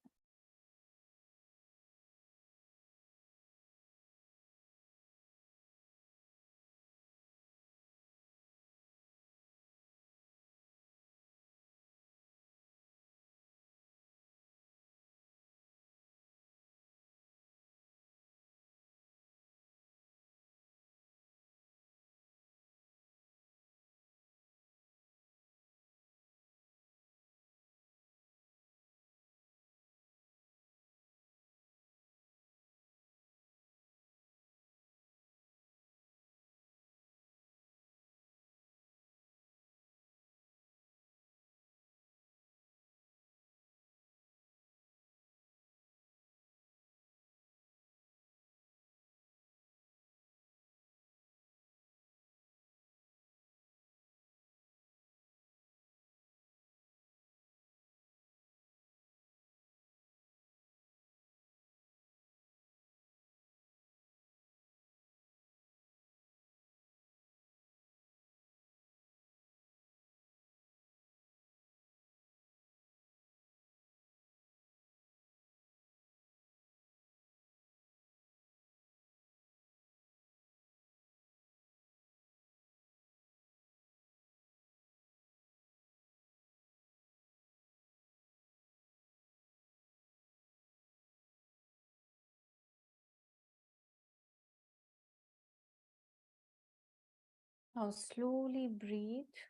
Now slowly breathe.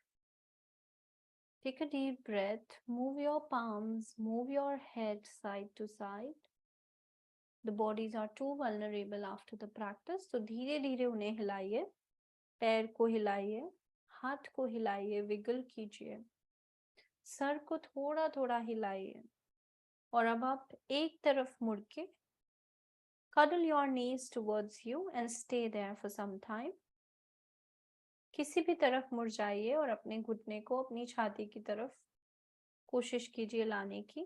Take a deep breath. Move your palms, move your head side to side. The bodies are too vulnerable after the practice, तो धीरे धीरे उन्हें हिलाइए, पैर को हिलाइए, हाथ को हिलाइए, विगल कीजिए, सर को थोड़ा थोड़ा हिलाइए और अब आप एक तरफ मुड़ के cuddle your knees towards you and stay there for some time. किसी भी तरफ मुड़ जाइए और अपने घुटने को अपनी छाती की तरफ कोशिश कीजिए लाने की।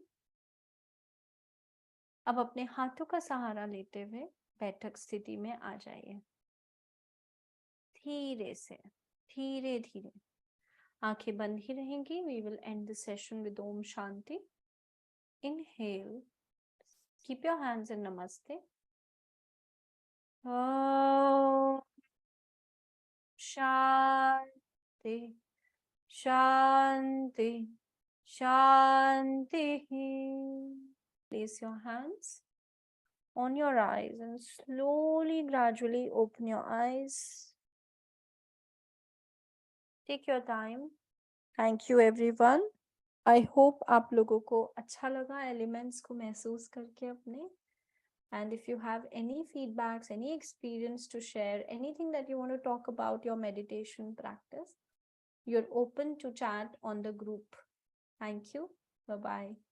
अब अपने हाथों का सहारा लेते हुए बैठक स्थिति में आ जाइए। धीरे से, धीरे धीरे आंखें बंद ही रहेंगी। We will end the session with Om Shanti. Inhale. Keep your hands in Namaste. Om Shanti, Shanti, Shanti. Place your hands on your eyes and slowly, gradually open your eyes. Take your time. Thank you everyone. I hope आप लोगों को अच्छा लगा elements को महसूस करके अपने. And if you have any feedbacks, any experience to share, anything that you want to talk about your meditation practice, you're open to chat on the group. Thank you. Bye-bye.